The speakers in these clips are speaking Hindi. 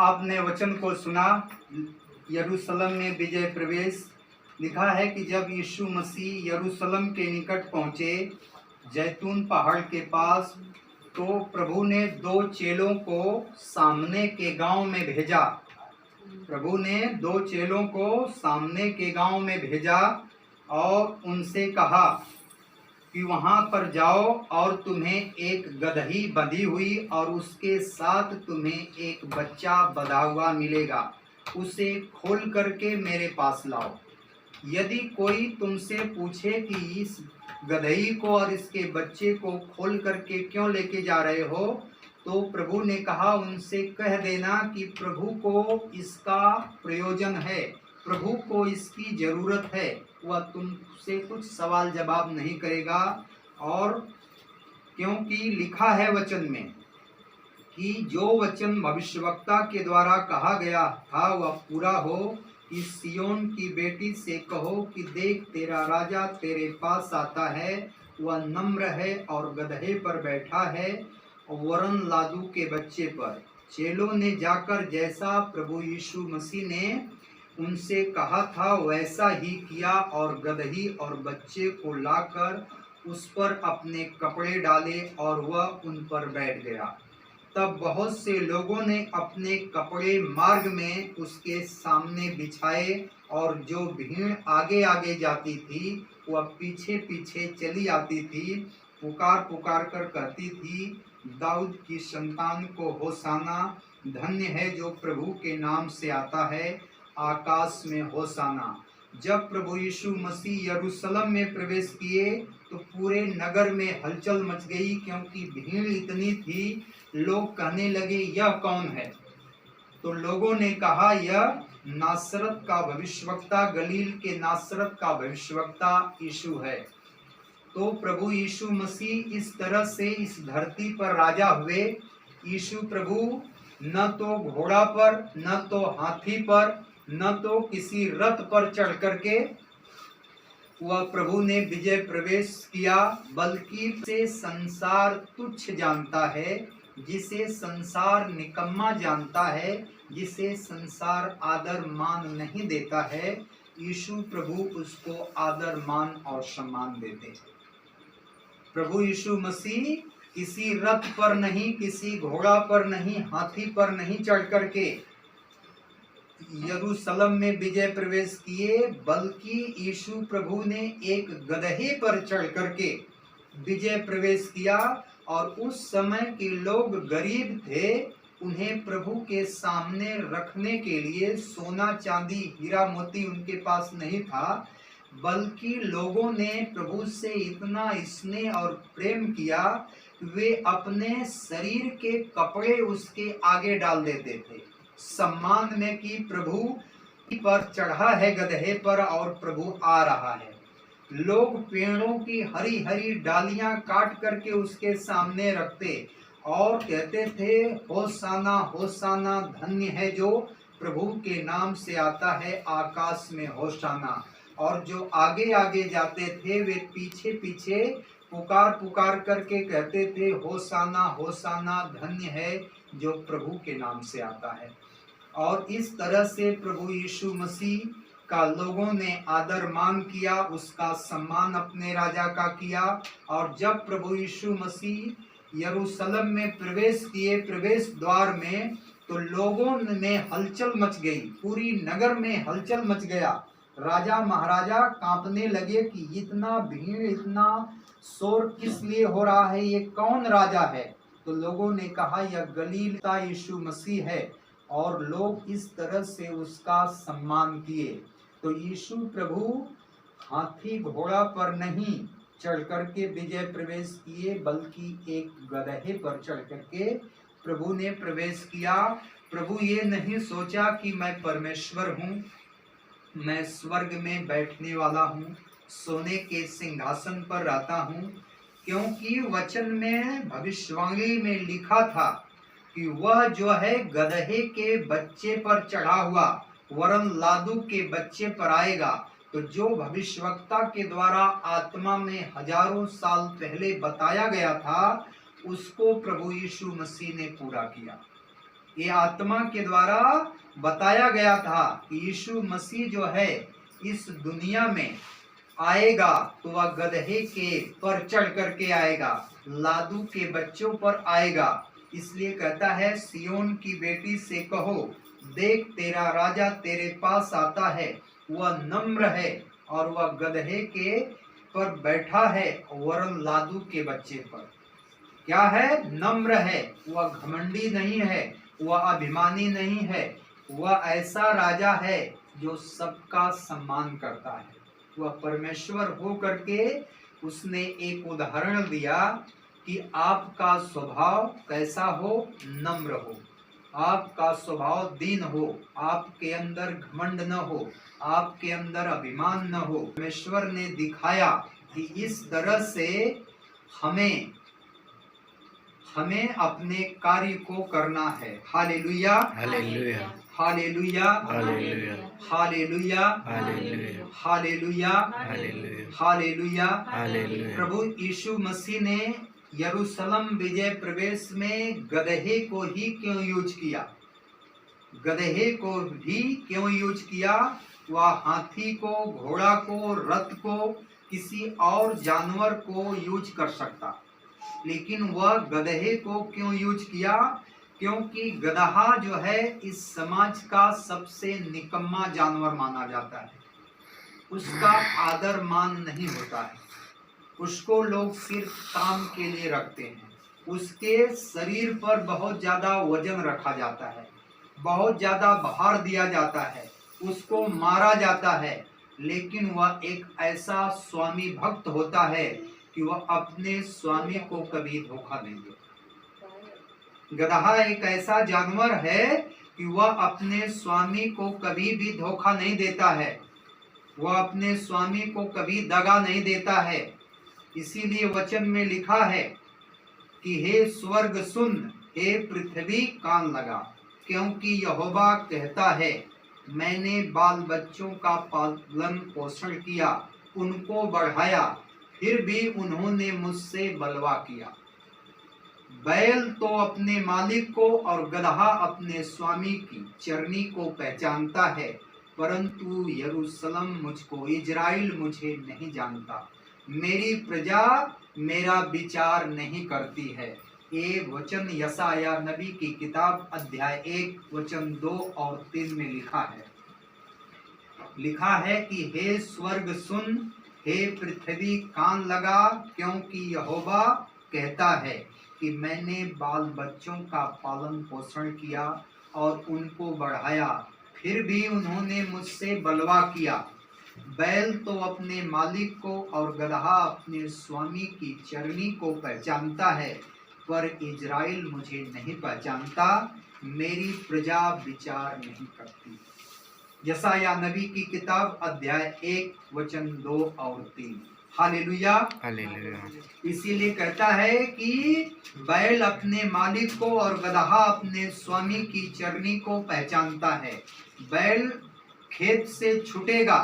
आपने वचन को सुना। यरूशलेम में विजय प्रवेश। लिखा है कि जब यीशु मसीह यरूशलेम के निकट पहुँचे, जैतून पहाड़ के पास, तो प्रभु ने दो चेलों को सामने के गांव में भेजा। प्रभु ने दो चेलों को सामने के गांव में भेजा और उनसे कहा कि वहां पर जाओ और तुम्हें एक गदही बंधी हुई और उसके साथ तुम्हें एक बच्चा बंधा हुआ मिलेगा। उसे खोल करके मेरे पास लाओ। यदि कोई तुमसे पूछे कि इस गदही को और इसके बच्चे को खोल करके क्यों लेके जा रहे हो, तो प्रभु ने कहा उनसे कह देना कि प्रभु को इसका प्रयोजन है, प्रभु को इसकी जरूरत है। वह तुमसे कुछ सवाल जवाब नहीं करेगा। और क्योंकि लिखा है वचन में कि जो वचन भविष्यवक्ता के द्वारा कहा गया था वह पूरा हो, कि सियोन की बेटी से कहो कि देख तेरा राजा तेरे पास आता है, वह नम्र है और गदहे पर बैठा है, वरन लादू के बच्चे पर। चेलों ने जाकर जैसा प्रभु यीशु मसीह ने उनसे कहा था वैसा ही किया और गदही और बच्चे को लाकर उस पर अपने कपड़े डाले और वह उन पर बैठ गया। तब बहुत से लोगों ने अपने कपड़े मार्ग में उसके सामने बिछाए और जो भीड़ आगे आगे जाती थी वह पीछे पीछे चली आती थी, पुकार पुकार कर कहती थी, दाऊद की संतान को होशाना, धन्य है जो प्रभु के नाम से आता है, आकाश में होशाना। जब प्रभु यीशु मसीह यरूशलेम में प्रवेश किए तो पूरे नगर में हलचल मच गई, क्योंकि भीड़ इतनी थी। लोग कहने लगे यह कौन है? तो लोगों ने कहा यह नासरत का भविष्यवक्ता, गलील के नासरत का भविष्यवक्ता यीशु है। तो प्रभु यीशु मसीह इस तरह से इस धरती पर राजा हुए। यीशु प्रभु न तो घोड़ा पर, न तो हाथी पर, न तो किसी रथ पर चढ़ करके वह प्रभु ने विजय प्रवेश किया, बल्कि से संसार तुच्छ जानता है, जिसे संसार निकम्मा जानता है, जिसे संसार आदर मान नहीं देता है, यीशु प्रभु उसको आदर मान और सम्मान देते। प्रभु यीशु मसीह किसी रथ पर नहीं, किसी घोड़ा पर नहीं, हाथी पर नहीं चढ़ करके यरूशलेम में विजय प्रवेश किए, बल्कि यीशु प्रभु ने एक गदहे पर चढ़ करके विजय प्रवेश किया। और उस समय के लोग गरीब थे, उन्हें प्रभु के सामने रखने के लिए सोना चांदी हीरा मोती उनके पास नहीं था, बल्कि लोगों ने प्रभु से इतना स्नेह और प्रेम किया, वे अपने शरीर के कपड़े उसके आगे डाल देते थे सम्मान में कि प्रभु पर चढ़ा है गदहे पर और प्रभु आ रहा है। लोग पेड़ों की हरी हरी डालियां काट करके उसके सामने रखते और कहते थे होशाना होशाना, धन्य है जो प्रभु के नाम से आता है, आकाश में होशाना। और जो आगे आगे जाते थे वे पीछे पीछे पुकार पुकार करके कहते थे होशाना होशाना, धन्य है जो प्रभु के नाम से आता है। और इस तरह से प्रभु यीशु मसीह का लोगों ने आदर मान किया, उसका सम्मान अपने राजा का किया। और जब प्रभु यीशु मसीह यरूशलेम में प्रवेश किए प्रवेश द्वार में, तो लोगों में हलचल मच गई, पूरी नगर में हलचल मच गया। राजा महाराजा कांपने लगे कि इतना भीड़, इतना शोर किस लिए हो रहा है, ये कौन राजा है? तो लोगों ने कहा यह गलील का यीशु मसीह है, और लोग इस तरह से उसका सम्मान किए। तो यीशु प्रभु हाथी घोड़ा पर नहीं चढ़ करके विजय प्रवेश किए, बल्कि एक गदहे पर चढ़ करके प्रभु ने प्रवेश किया। प्रभु ये नहीं सोचा कि मैं परमेश्वर हूँ, मैं स्वर्ग में बैठने वाला हूँ, सोने के सिंहासन पर रहता हूँ, क्योंकि वचन में भविष्यवाणी में लिखा था कि वह जो है गदहे के बच्चे पर चढ़ा हुआ, वरन लादू के बच्चे पर आएगा। तो जो भविष्यवक्ता के द्वारा आत्मा में हजारों साल पहले बताया गया था, उसको प्रभु यीशु मसीह ने पूरा किया। ये आत्मा के द्वारा बताया गया था कि यीशु मसीह जो है इस दुनिया में आएगा तो वह गधे के पर चढ़ करके आएगा, लादू के बच्चों पर आएगा। इसलिए कहता है, सियोन की बेटी से कहो, देख तेरा राजा तेरे पास आता है, वह नम्र है और वह गधे के पर बैठा है, वरन लादू के बच्चे पर। क्या है? नम्र है, वह घमंडी नहीं है, वह अभिमानी नहीं है, वह ऐसा राजा है जो सबका सम्मान करता है। वह परमेश्वर हो करके उसने एक उदाहरण दिया कि आपका स्वभाव कैसा हो? नम्र हो, आपका स्वभाव दीन हो, आपके अंदर घमंड न हो, आपके अंदर अभिमान न हो। परमेश्वर ने दिखाया कि इस तरह से हमें अपने कार्य को करना है। Hallelujah, hallelujah, hallelujah, hallelujah, hallelujah, hallelujah, hallelujah, hallelujah, hallelujah. Hallelujah. प्रभु यीशु मसीह ने यरूशलेम विजय प्रवेश में गधे को ही क्यों यूज किया? गधे को भी क्यों यूज किया? वह हाथी को, घोड़ा को, रथ को, किसी और जानवर को यूज कर सकता, लेकिन वह गधे को क्यों यूज किया? क्योंकि गदहा जो है इस समाज का सबसे निकम्मा जानवर माना जाता है। उसका आदर मान नहीं होता है, उसको लोग सिर्फ काम के लिए रखते हैं। उसके शरीर पर बहुत ज्यादा वजन रखा जाता है, बहुत ज्यादा भार दिया जाता है, उसको मारा जाता है, लेकिन वह एक ऐसा स्वामी भक्त होता है कि वह अपने स्वामी को कभी धोखा नहीं देता। गदहा एक ऐसा जानवर है कि वह अपने स्वामी को कभी भी धोखा नहीं देता है, वह अपने स्वामी को कभी दगा नहीं देता है। इसीलिए वचन में लिखा है कि हे स्वर्ग सुन, हे पृथ्वी कान लगा, क्योंकि यहोवा कहता है, मैंने बाल बच्चों का पालन पोषण किया, उनको बढ़ाया, फिर भी उन्होंने मुझसे बलवा किया। बैल तो अपने मालिक को और गदहा अपने स्वामी की चरनी को पहचानता है, परंतु यरूशलेम मुझको, इजराइल मुझे नहीं जानता। मेरी प्रजा मेरा विचार नहीं करती है। ये वचन यशाया नबी की किताब अध्याय 1 वचन 2 और 3 में लिखा है कि हे स्वर्ग सुन, हे पृथ्वी कान लगा, क्योंकि यहोवा कहता है कि मैंने बाल बच्चों का पालन पोषण किया और उनको बढ़ाया, फिर भी उन्होंने मुझसे बलवा किया। बैल तो अपने मालिक को और गदहा अपने स्वामी की चरनी को पहचानता है, पर इजराइल मुझे नहीं पहचानता, मेरी प्रजा विचार नहीं करती। यशाया नबी की किताब अध्याय 1 वचन 2 और 3। Hallelujah, hallelujah. इसीलिए कहता है कि बैल अपने मालिक को और गदहा अपने स्वामी की चरनी को पहचानता है। बैल खेत से छूटेगा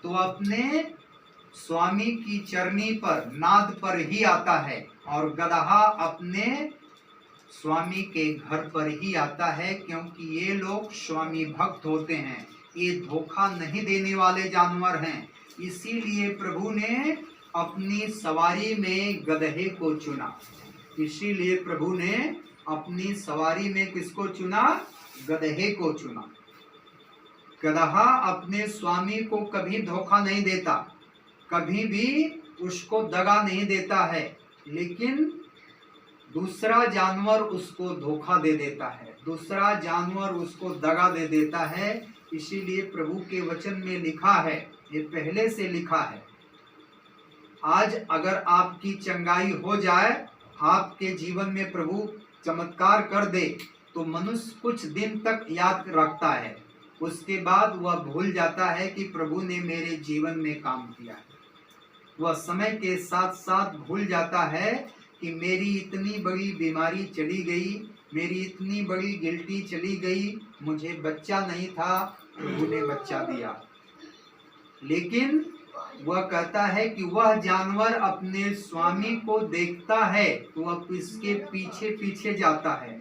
तो अपने स्वामी की चरनी पर, नाद पर ही आता है, और गदहा अपने स्वामी के घर पर ही आता है, क्योंकि ये लोग स्वामी भक्त होते हैं, ये धोखा नहीं देने वाले जानवर हैं। इसीलिए प्रभु ने अपनी सवारी में गधे को चुना। इसीलिए प्रभु ने अपनी सवारी में किसको चुना? गधे को चुना। गदहा अपने स्वामी को कभी धोखा नहीं देता, कभी भी उसको दगा नहीं देता है, लेकिन दूसरा जानवर उसको धोखा दे देता है, दूसरा जानवर उसको दगा दे देता है। इसीलिए प्रभु के वचन में लिखा है, ये पहले से लिखा है, आज अगर आपकी चंगाई हो जाए, आपके जीवन में प्रभु चमत्कार कर दे, तो मनुष्य कुछ दिन तक याद रखता है, उसके बाद वह भूल जाता है कि प्रभु ने मेरे जीवन में काम किया है। वह समय के साथ साथ भूल जाता है कि मेरी इतनी बड़ी बीमारी चली गई, मेरी इतनी बड़ी गिल्टी चली गई, मुझे बच्चा नहीं था, प्रभु ने बच्चा दिया। लेकिन वह कहता है कि वह जानवर अपने स्वामी को देखता है तो वह इसके पीछे पीछे जाता है,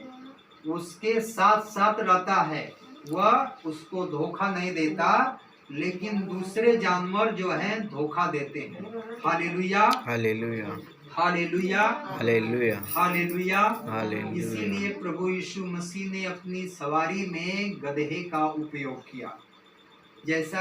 उसके साथ साथ रहता है, वह उसको धोखा नहीं देता, लेकिन दूसरे जानवर जो हैं धोखा देते हैं। Hallelujah, hallelujah, hallelujah, hallelujah, hallelujah. Hallelujah. इसीलिए प्रभु यीशु मसीह ने अपनी सवारी में गधे का उपयोग किया। जैसा